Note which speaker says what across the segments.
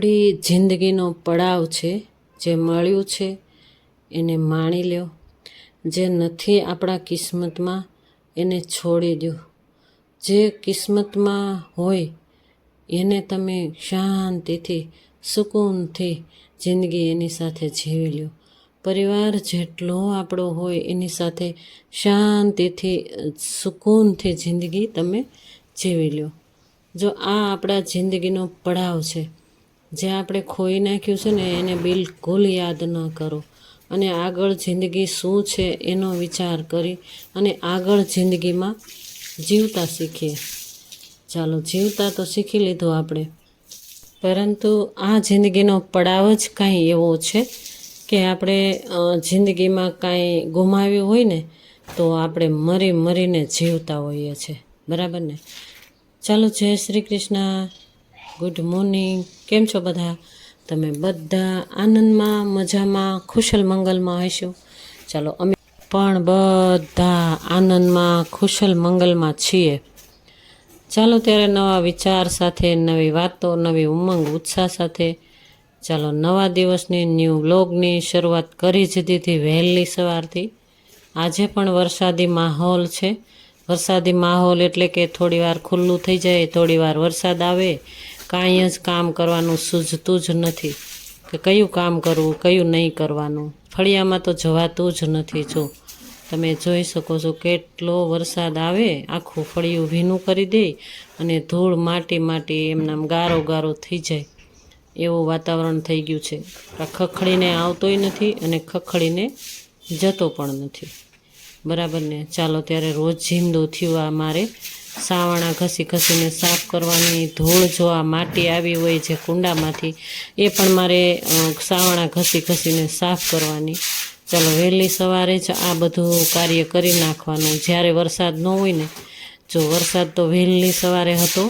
Speaker 1: આપણી જિંદગીનો પડાવ છે, જે મળ્યું છે એને માણી લ્યો, જે નથી આપણા કિસ્મતમાં એને છોડી દો. જે કિસ્મતમાં હોય એને તમે શાંતિથી સુકૂનથી જિંદગી એની સાથે જીવી લ્યો. પરિવાર જેટલો આપણો હોય એની સાથે શાંતિથી સુકૂનથી જિંદગી તમે જીવી લ્યો. જો આ આપણા જિંદગીનો પડાવ છે, જે આપણે ખોઈ નાખ્યું છે ને એને બિલકુલ યાદ ન કરો અને આગળ જિંદગી શું છે એનો વિચાર કરી અને આગળ જિંદગીમાં જીવતા શીખીએ. ચાલો, જીવતા તો શીખી લીધું આપણે, પરંતુ આ જિંદગીનો પડાવ જ કાંઈ એવો છે કે આપણે જિંદગીમાં કાંઈ ગુમાવ્યું હોય ને તો આપણે મરી મરીને જીવતા હોઈએ છીએ, બરાબર ને? ચાલો, જય શ્રી કૃષ્ણ, ગુડ મોર્નિંગ. કેમ છો બધા? તમે બધા આનંદમાં, મજામાં, ખુશલ મંગલમાં હશો. ચાલો, અમે પણ બધા આનંદમાં, ખુશલ મંગલમાં છીએ. ચાલો ત્યારે નવા વિચાર સાથે, નવી વાતો, નવી ઉમંગ ઉત્સાહ સાથે ચાલો નવા દિવસની ન્યૂ વ્લોગની શરૂઆત કરી જ દીધી વહેલી સવારથી. આજે પણ વરસાદી માહોલ છે. વરસાદી માહોલ એટલે કે થોડી વાર ખુલ્લું થઈ જાય, થોડી વાર વરસાદ આવે, કાંઈ જ કામ કરવાનું સૂઝતું જ નથી કે કયું કામ કરવું, કયું નહીં કરવાનું. ફળિયામાં તો જવાતું જ નથી. જો તમે જોઈ શકો છો કેટલો વરસાદ આવે, આખું ફળિયું ભીનું કરી દે અને ધૂળ માટી માટી એમનામ ગારો ગારો થઈ જાય એવું વાતાવરણ થઈ ગયું છે. ખખડીને આવતોય નથી અને ખખડીને જતો પણ નથી, બરાબર ને? ચાલો ત્યારે રોજ જીમદો થયું આ મારે સાવણા ઘસી ઘસીને સાફ કરવાની. ધૂળ જો આ માટી આવી હોય જે કુંડામાંથી એ પણ મારે સાવણા ઘસી ઘસીને સાફ કરવાની. ચાલો, વહેલી સવારે જ આ બધું કાર્ય કરી નાખવાનું જ્યારે વરસાદ ન હોય ને. જો વરસાદ તો વહેલી સવારે હતો,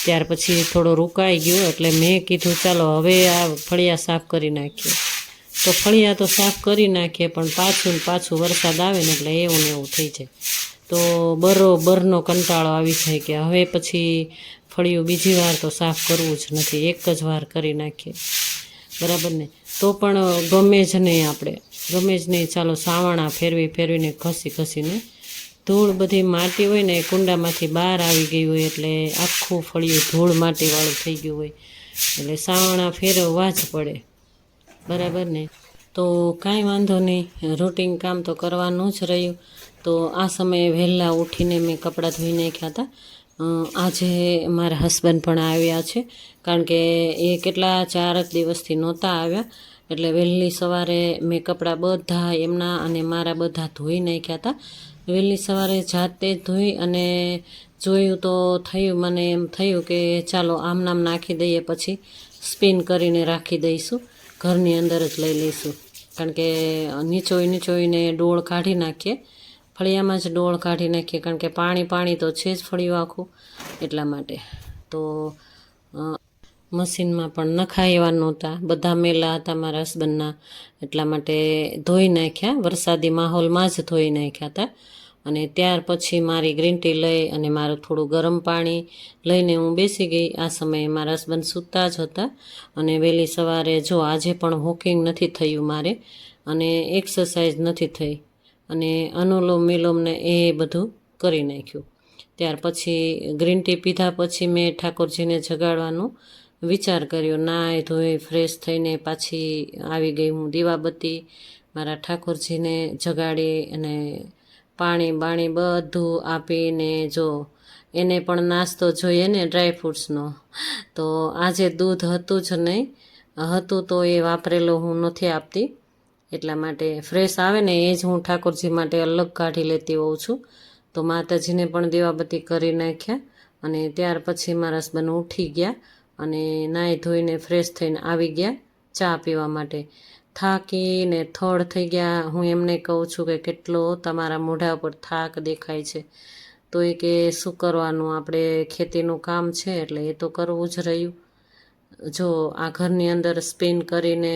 Speaker 1: ત્યાર પછી થોડો રોકાઈ ગયો એટલે મેં કીધું ચાલો હવે આ ફળિયા સાફ કરી નાખીએ. તો ફળિયા તો સાફ કરી નાખીએ પણ પાછું વરસાદ આવે ને એટલે એવું ને એવું થઈ જાય. તો બરોબરનો કંટાળો આવી જાય કે હવે પછી ફળિયું બીજી વાર તો સાફ કરવું જ નથી, એક જ વાર કરી નાખીએ, બરાબર ને? તો પણ ગમે જ નહીં, આપણે ગમે જ નહીં. ચાલો, સાવણા ફેરવીને ઘસીને ધૂળ બધી માટી હોય ને કુંડામાંથી બહાર આવી ગઈ હોય એટલે આખું ફળિયું ધૂળ માટીવાળું થઈ ગયું હોય એટલે સાવણા ફેરવવા જ પડે, બરાબર ને? તો કાંઈ વાંધો નહીં, રૂટિન કામ તો કરવાનું જ રહ્યું. તો આ સમયે વહેલા ઉઠીને મેં કપડાં ધોઈ નાખ્યા હતા. આજે મારા હસબન્ડ પણ આવ્યા છે, કારણ કે એ કેટલા 4 દિવસથી નહોતા આવ્યા એટલે વહેલી સવારે મેં કપડાં બધા એમના અને મારા બધા ધોઈ નાખ્યા હતા. વહેલી સવારે જાતે જ ધોઈ અને જોયું તો મને એમ થયું કે ચાલો આમનામ નાખી દઈએ, પછી સ્પિન કરીને રાખી દઈશું, ઘરની અંદર જ લઈ લઈશું. કારણ કે નીચોઈને ડોળ કાઢી નાખીએ, ફળિયામાં જ ડોળ કાઢી નાખીએ, કારણ કે પાણી તો છે જ ફળિયું આખું, એટલા માટે. તો મશીનમાં પણ નખાય એવા નહોતા, બધા મેલા હતા મારા હસબન્ડના, એટલા માટે ધોઈ નાખ્યા. વરસાદી માહોલમાં જ ધોઈ નાખ્યા હતા. અને ત્યાર પછી મારી ગ્રીન ટી લઈ અને મારું થોડું ગરમ પાણી લઈને હું બેસી ગઈ. આ સમયે મારા હસબન્ડ સૂતા જ હતા અને વહેલી સવારે જો આજે પણ વોકિંગ નથી થયું મારે અને એક્સરસાઇઝ નથી થઈ અને અનુલોમ વિલોમને એ બધું કરી નાખ્યું. ત્યાર પછી ગ્રીન ટી પીધા પછી મેં ઠાકોરજીને જગાડવાનું વિચાર કર્યો. નાહી ધોઈ ફ્રેશ થઈને પાછી આવી ગઈ હું દીવાબત્તી મારા ઠાકોરજીને જગાડી અને પાણી બધું આપીને જો એને પણ નાસ્તો જોઈએ ને ડ્રાયફ્રૂટ્સનો. તો આજે દૂધ હતું જ નહીં, હતું તો એ વાપરેલો હું નથી આપતી, એટલા માટે ફ્રેશ આવે ને એ જ હું ઠાકોરજી માટે અલગ કાઢી લેતી હોઉં છું. તો માતાજીને પણ દીવાબત્તી કરી નાખ્યા અને ત્યાર પછી મારા હસબન્ડ ઉઠી ગયા અને નાહી ધોઈને ફ્રેશ થઈને આવી ગયા ચા પીવા માટે. થાકીને થડ થઈ ગયા. હું એમને કહું છું કે કેટલો તમારા મોઢા પર થાક દેખાય છે. તો એ કે શું કરવાનું, આપણે ખેતીનું કામ છે એટલે એ તો કરવું જ રહ્યું. જો આ ઘરની અંદર સ્પિન કરીને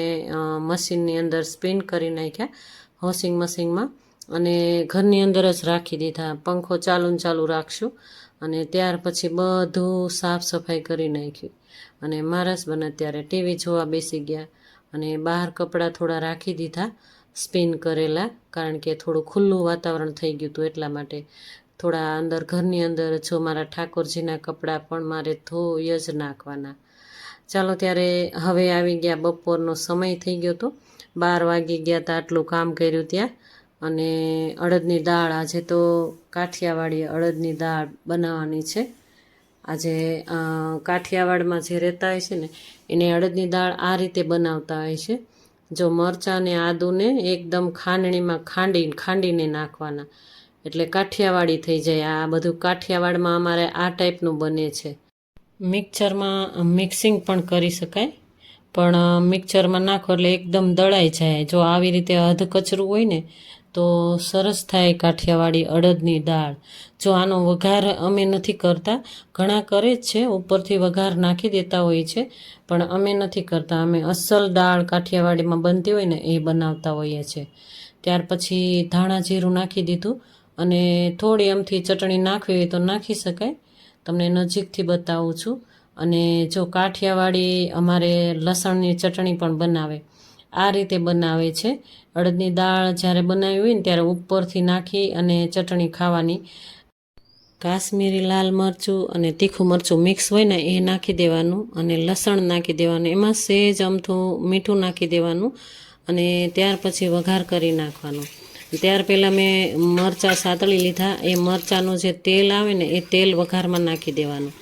Speaker 1: મશીનની અંદર સ્પિન કરી નાખ્યા વોશિંગ મશીનમાં અને ઘરની અંદર જ રાખી દીધા. પંખો ચાલુ રાખશું અને ત્યાર પછી બધું સાફ સફાઈ કરી નાખ્યું. અને મારા હસબન્ડ અત્યારે ટીવી જોવા બેસી ગયા અને બહાર કપડાં થોડા રાખી દીધા સ્પિન કરેલા, કારણ કે થોડું ખુલ્લું વાતાવરણ થઈ ગયું હતું એટલા માટે. થોડા અંદર ઘરની અંદર જો મારા ઠાકોરજીના કપડાં પણ મારે ધોઈ જ નાખવાના. ચાલો ત્યારે હવે આવી ગયા, બપોરનો સમય થઈ ગયો હતો, 12 વાગી ગયા હતા. આટલું કામ કર્યું ત્યાં. અને અડદની દાળ, આજે તો કાઠિયાવાડી અડદની દાળ બનાવવાની છે. આજે કાઠિયાવાડમાં જે રહેતા હોય છે ને એને અડદની દાળ આ રીતે બનાવતા હોય છે. જો મરચાં અને આદુને એકદમ ખાંડણીમાં ખાંડીને નાખવાના, એટલે કાઠિયાવાડી થઈ જાય. આ બધું કાઠિયાવાડમાં અમારે આ ટાઈપનું બને છે. મિક્સરમાં મિક્સિંગ પણ કરી શકાય, પણ મિક્સરમાં નાખો એટલે એકદમ દળાઈ જાય. જો આવી રીતે અધકચરું હોય ને તો સરસ થાય કાઠિયાવાડી અડદની દાળ. જો આનો વઘાર અમે નથી કરતા, ઘણા કરે જ છે, ઉપરથી વઘાર નાખી દેતા હોય છે, પણ અમે નથી કરતા. અમે અસલ દાળ કાઠિયાવાડીમાં બનતી હોય ને એ બનાવતા હોઈએ છીએ. ત્યાર પછી ધાણા જીરું નાખી દીધું અને થોડી અમથી ચટણી નાખવી હોય તો નાખી શકાય. તમને નજીકથી બતાવું છું. અને જો કાઠિયાવાડી અમારે લસણની ચટણી પણ બનાવે, આ રીતે બનાવે છે. અડદની દાળ જ્યારે બનાવી હોય ને ત્યારે ઉપરથી નાખી અને ચટણી ખાવાની. કાશ્મીરી લાલ મરચું અને તીખું મરચું મિક્સ હોય ને એ નાખી દેવાનું અને લસણ નાખી દેવાનું, એમાં સહેજ અમથું મીઠું નાખી દેવાનું અને ત્યાર પછી વઘાર કરી નાખવાનું. ત્યાર પહેલાં મેં મરચાં સાતળી લીધા, એ મરચાંનું જે તેલ આવે ને એ તેલ વઘારમાં નાખી દેવાનું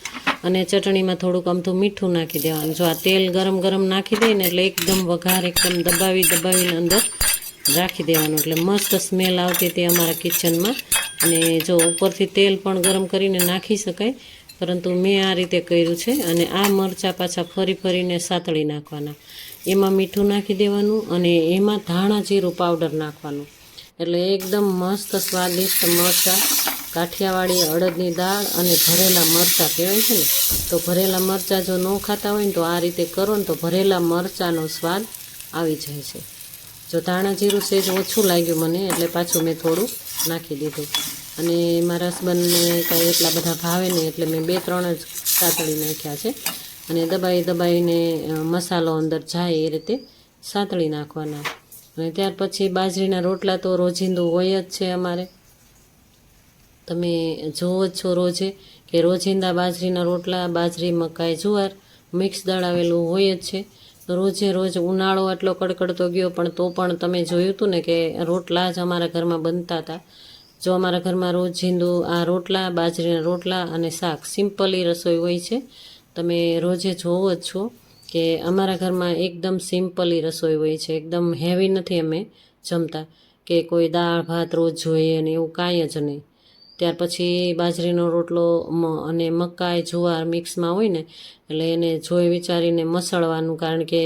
Speaker 1: અને ચટણીમાં થોડુંક અમથું મીઠું નાખી દેવાનું. જો આ તેલ ગરમ નાખી દઈએ ને એટલે એકદમ વઘાર એકદમ દબાવીને અંદર રાખી દેવાનું, એટલે મસ્ત સ્મેલ આવતી હતી અમારા કિચનમાં. અને જો ઉપરથી તેલ પણ ગરમ કરીને નાખી શકાય, પરંતુ મેં આ રીતે કર્યું છે. અને આ મરચાં પાછા ફરીને સાતળી નાખવાના, એમાં મીઠું નાખી દેવાનું અને એમાં ધાણા જીરું પાવડર નાખવાનું, એટલે એકદમ મસ્ત સ્વાદિષ્ટ મરચાં. કાઠિયાવાડી અડદની દાળ અને ભરેલા મરચાં કહેવાય છે ને, તો ભરેલા મરચાં જો ન ખાતા હોય ને તો આ રીતે કરો ને તો ભરેલા મરચાંનો સ્વાદ આવી જાય છે. જો ધાણા જીરું સહેજ ઓછું લાગ્યું મને, એટલે પાછું મેં થોડું નાખી દીધું. અને મારા હસબન્ડને કાંઈ એટલા બધા ભાવે નહીં, એટલે મેં 2-3 જ સાતળી નાખ્યા છે. અને દબાઈને મસાલો અંદર જાય એ રીતે સાતળી નાખવાના. અને ત્યાર પછી બાજરીના રોટલા તો રોજિંદું હોય જ છે અમારે. તમે જોવો જ છો રોજે કે રોજિંદા બાજરીના રોટલા, બાજરી, મકાઈ, જુવાર મિક્સ દળાવેલું હોય જ છે. રોજ ઉનાળો એટલો કડકડતો ગયો, પણ તો પણ તમે જોયું હતું ને કે રોટલા જ અમારા ઘરમાં બનતા હતા. જો અમારા ઘરમાં રોજિંદું આ રોટલા, બાજરીના રોટલા અને શાક, સિમ્પલી રસોઈ હોય છે. તમે રોજે જોવો જ છો કે અમારા ઘરમાં એકદમ સિમ્પલી રસોઈ હોય છે. એકદમ હેવી નથી અમે જમતા કે કોઈ દાળ ભાત રોજ જોઈએ ને એવું કાંઈ જ નહીં. ત્યાર પછી બાજરીનો રોટલો અને મકાઈ, જુવાર મિક્સમાં હોય ને એટલે એને જોઈ વિચારીને મસળવાનું, કારણ કે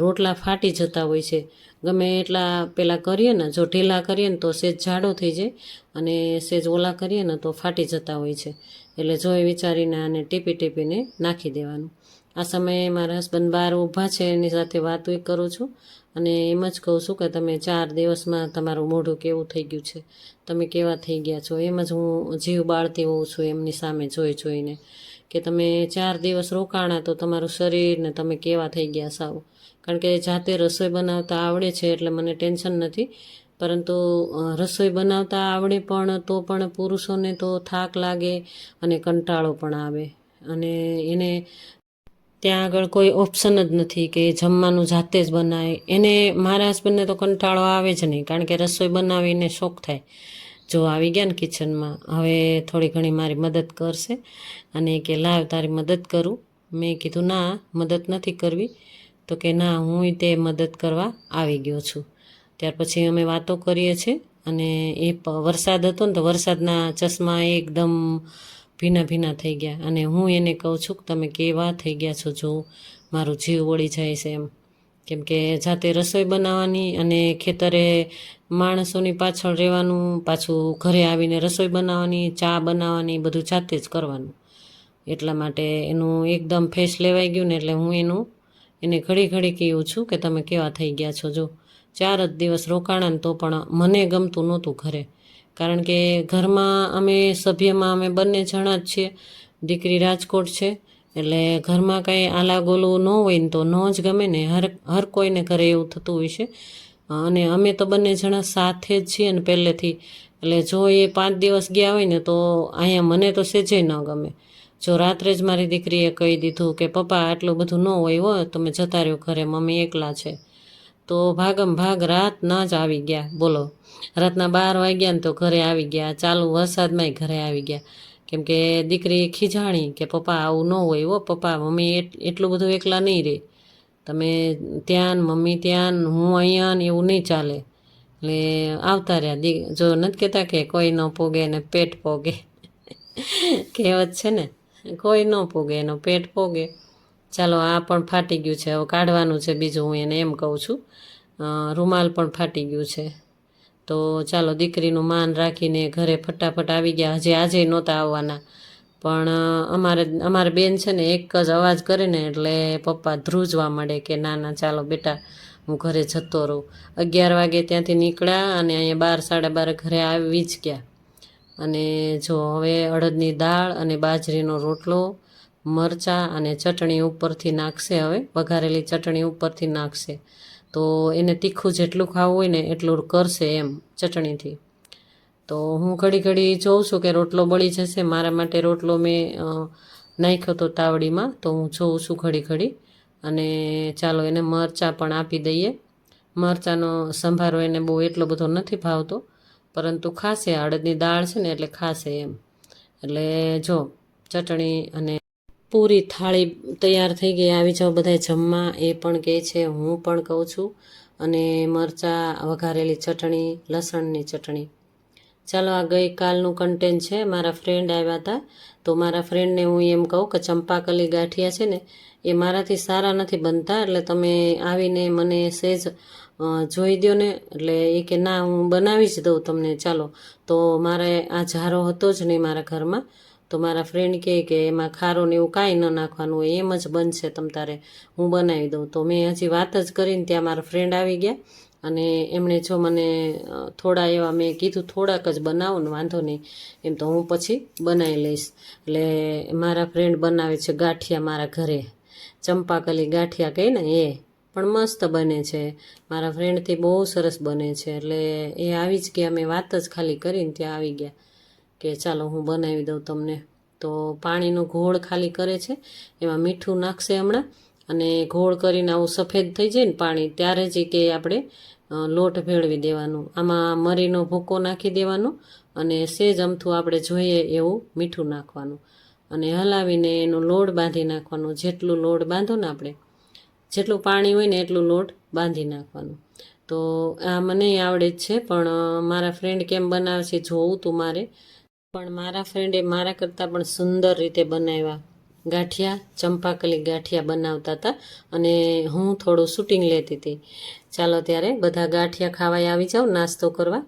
Speaker 1: રોટલા ફાટી જતા હોય છે. ગમે એટલા પહેલાં કરીએ ને, જો ઢીલા કરીએ ને તો સહેજ જાડો થઈ જાય અને સહેજ ઓલા કરીએ ને તો ફાટી જતા હોય છે. એટલે જોઈ વિચારીને આને ટીપીને નાખી દેવાનું. આ સમયે મારા હસબન્ડ બહાર ઊભા છે, એની સાથે વાતો કરું છું અને એમ જ કહું છું કે તમે 4 દિવસમાં તમારું મોઢું કેવું થઈ ગયું છે, તમે કેવા થઈ ગયા છો. એમ જ હું જીવ બાળતી હોઉં છું એમની સામે જોઈને કે તમે 4 દિવસ રોકાણા તો તમારું શરીર ને તમે કેવા થઈ ગયા સાવ. કારણ કે જાતે રસોઈ બનાવતા આવડે છે એટલે મને ટેન્શન નથી, પરંતુ રસોઈ બનાવતા આવડે પણ તો પણ પુરુષોને તો થાક લાગે અને કંટાળો પણ આવે. અને એને ત્યાં આગળ કોઈ ઓપ્શન જ નથી કે જમવાનું જાતે જ બનાવે. એને, મારા હસબન્ડને તો કંટાળો આવે જ નહીં, કારણ કે રસોઈ બનાવીને શોખ થાય. જો આવી ગયા ને કિચનમાં, હવે થોડી ઘણી મારી મદદ કરશે અને કે લાવ તારી મદદ કરું. મેં કીધું ના, મદદ નથી કરવી. તો કે ના, હું તે મદદ કરવા આવી ગયો છું. ત્યાર પછી અમે વાતો કરીએ છીએ અને એ વરસાદ હતો ને તો વરસાદના ચશ્મા એકદમ ભીના થઈ ગયા. અને હું એને કહું છું કે તમે કેવા થઈ ગયા છો, જો મારું જીવ વળી જાય છે એમ. કેમ કે જાતે રસોઈ બનાવવાની અને ખેતરે માણસોની પાછળ રહેવાનું, પાછું ઘરે આવીને રસોઈ બનાવવાની, ચા બનાવવાની, બધું જાતે જ કરવાનું. એટલા માટે એનું એકદમ ફેસ લેવાઈ ગયું ને, એટલે હું એને ઘડી કહું છું કે તમે કેવા થઈ ગયા છો. જો 4 જ દિવસ રોકાણા ને તો પણ મને ગમતું નહોતું ઘરે, કારણ કે ઘરમાં અમે સભ્યમાં અમે બંને જણા જ છીએ. દીકરી રાજકોટ છે એટલે ઘરમાં કાંઈ આલા ગોલું ન હોય ને તો ન જ ગમે ને, હર કોઈને ઘરે એવું થતું હોય છે. અને અમે તો બંને જણા સાથે જ છીએ ને પહેલેથી, એટલે જો એ 5 દિવસ ગયા હોય ને તો અહીંયા મને તો સેજે ન ગમે. જો રાત્રે જ મારી દીકરીએ કહી દીધું કે પપ્પા આટલું બધું ન હોય હો, તમે જતા રહ્યો ઘરે, મમ્મી એકલા છે, તો ભાગમ ભાગ રાતના જ આવી ગયા. બોલો, રાતના 12 વાગ્યા ને તો ઘરે આવી ગયા, ચાલુ વરસાદમાંય ઘરે આવી ગયા. કેમ કે દીકરી ખીજાણી કે પપ્પા આવું ન હોય હો, પપ્પા મમ્મી એટલું બધું એકલા નહીં રહે, તમે ત્યાં મમ્મી ત્યાં હું અહીંયા ને એવું નહીં ચાલે. એટલે આવતા રહ્યા. જો નથી કહેતા કે કોઈ ન પોગે ને પેટ પોગે, કહેવત છે ને, કોઈ ન પોગે એનો પેટ પોગે. ચાલો આ પણ ફાટી ગયું છે, હવે કાઢવાનું છે બીજું, હું એને એમ કહું છું. રૂમાલ પણ ફાટી ગયું છે. તો ચાલો દીકરીનું માન રાખીને ઘરે ફટાફટ આવી ગયા. હજી આજે નહોતા આવવાના, પણ અમારે બેન છે ને એક જ અવાજ કરે ને એટલે પપ્પા ધ્રુજવા મળે કે ના ના ચાલો બેટા હું ઘરે જતો રહું. 11 વાગે ત્યાંથી નીકળ્યા અને અહીંયા 12 સાડા 12 ઘરે આવી જ ગયા. અને જો હવે અડદની દાળ અને બાજરીનો રોટલો, મરચાં અને ચટણી ઉપરથી નાખશે. હવે વઘારેલી ચટણી ઉપરથી નાખશે. તો એને તીખું જેટલું ખાવું હોય ને એટલું કરશે એમ ચટણીથી. તો હું ઘડી ઘડી જોઉં છું કે રોટલો બળી જશે. મારા માટે રોટલો મેં નાખ્યો હતો તાવડીમાં, તો હું જોઉં છું ઘડી ઘડી. અને ચાલો એને મરચાં પણ આપી દઈએ. મરચાંનો સંભારો એને બહુ એટલો બધો નથી ભાવતો, પરંતુ ખાશે, અડદની દાળ છે ને એટલે ખાશે એમ. એટલે જો ચટણી અને પૂરી થાળી તૈયાર થઈ ગઈ, આવી જાઓ બધા જમવા, એ પણ કહે છે, હું પણ કહું છું. અને મરચાં, વઘારેલી ચટણી, લસણની ચટણી. ચાલો આ ગઈકાલનું કન્ટેન્ટ છે. મારા ફ્રેન્ડ આવ્યા હતા, તો મારા ફ્રેન્ડને હું એમ કહું કે ચંપાકલી ગાંઠિયા છે ને એ મારાથી સારા નથી બનતા, એટલે તમે આવીને મને સહેજ જોઈ દો ને. એટલે એ કે ના હું બનાવી જ દઉં તમને. ચાલો, તો મારે આ જારો હતો જ નહીં મારા ઘરમાં, તો મારા ફ્રેન્ડ કહે કે એમાં ખારો ને એવું કાંઈ ન નાખવાનું હોય, એમ જ બનશે, તમ તારે હું બનાવી દઉં. તો મેં હજી વાત જ કરીને ત્યાં મારા ફ્રેન્ડ આવી ગયા અને એમણે જો મને થોડા એવા, મેં કીધું થોડાક જ બનાવો ને વાંધો નહીં, એમ તો હું પછી બનાવી લઈશ. એટલે મારા ફ્રેન્ડ બનાવે છે ગાંઠિયા મારા ઘરે, ચંપાકલી ગાંઠિયા કહે ને એ, પણ મસ્ત બને છે. મારા ફ્રેન્ડથી બહુ સરસ બને છે. એટલે એ આવી જ ગયા, મેં વાત જ ખાલી કરીને ત્યાં આવી ગયા કે ચાલો હું બનાવી દઉં તમને. તો પાણીનો ઘોળ ખાલી કરે છે, એમાં મીઠું નાખશે હમણાં, અને ઘોળ કરીને આવું સફેદ થઈ જાય ને પાણી, ત્યારે જ કે આપણે લોટ ભેળવી દેવાનું. આમાં મરીનો ભૂકો નાખી દેવાનો અને સેજ અમથું આપણે જોઈએ એવું મીઠું નાખવાનું અને હલાવીને એનો લોટ બાંધી નાખવાનો. જેટલું લોટ બાંધો ને આપણે, જેટલું પાણી હોય ને એટલું લોટ બાંધી નાખવાનું. તો આ મને આવડે જ છે, પણ મારા ફ્રેન્ડ કેમ બનાવે છે જોવું તું મારે. પણ મારા ફ્રેન્ડે મારા કરતાં પણ સુંદર રીતે બનાવ્યા ગાંઠિયા, ચંપાકલી ગાંઠિયા બનાવતા હતા અને હું થોડું શૂટિંગ લેતી હતી. ચાલો ત્યારે બધા ગાંઠિયા ખાવા આવી જાઓ, નાસ્તો કરવા.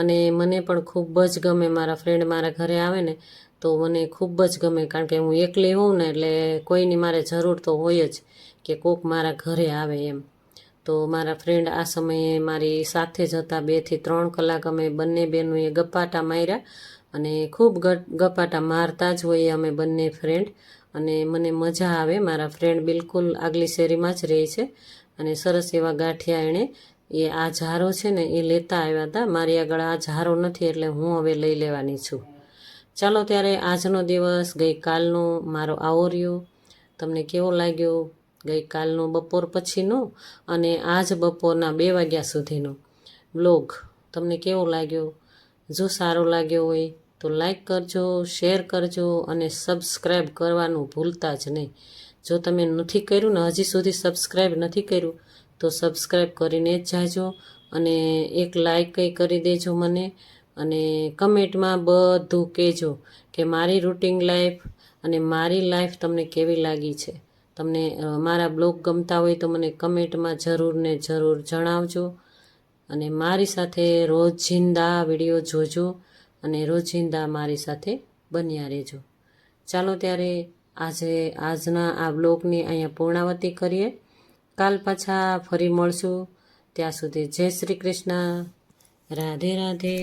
Speaker 1: અને મને પણ ખૂબ જ ગમે, મારા ફ્રેન્ડ મારા ઘરે આવે ને તો મને ખૂબ જ ગમે, કારણ કે હું એકલી હોઉં ને એટલે કોઈની મારે જરૂર તો હોય જ કે કોક મારા ઘરે આવે એમ. તો મારા ફ્રેન્ડ આ સમયે મારી સાથે જ હતા. 2 થી 3 કલાક અમે બંને બહેનોએ ગપ્પાટા માર્યા અને ખૂબ ગપ્પાટા મારતા જ હોઈએ અમે બંને ફ્રેન્ડ. અને મને મજા આવે. મારા ફ્રેન્ડ બિલકુલ આગલી શેરીમાં જ રહે છે અને સરસ એવા ગાંઠિયા એણે આ જારો છે ને એ લેતા આવ્યા હતા. મારી આગળ આ જારો નથી એટલે હું હવે લઈ લેવાની છું. ચાલો ત્યારે આજનો દિવસ ગઈકાલનો મારો આવો રહ્યો. તમને કેવો લાગ્યો ગઈકાલનો બપોર પછીનો અને આજ બપોરના 2 વાગ્યા સુધીનો બ્લોગ તમને કેવો લાગ્યો? જો સારો લાગ્યો હોય તો લાઈક કરજો, શેર કરજો અને સબસ્ક્રાઈબ કરવાનું ભૂલતા જ નહીં. જો તમે નથી કર્યું ને, હજી સુધી સબસ્ક્રાઈબ નથી કર્યું, તો સબસ્ક્રાઈબ કરીને જ જાજો અને એક લાઈક કંઈ કરી દેજો મને. અને કમેન્ટમાં બધું કહેજો કે મારી રૂટિન લાઈફ અને મારી લાઈફ તમને કેવી લાગી છે. તમને મારા બ્લોગ ગમતા હોય તો મને કમેન્ટમાં જરૂર ને જરૂર જણાવજો. અને મારી સાથે રોજિંદા વિડીયો જોજો અને રોજિંદા મારી સાથે બન્યા રહેજો. ચાલો ત્યારે આજના આ બ્લોગની અહીંયા પૂર્ણાવતી કરીએ. કાલ પાછા ફરી મળશું. ત્યાં સુધી જય શ્રી કૃષ્ણ, રાધે રાધે.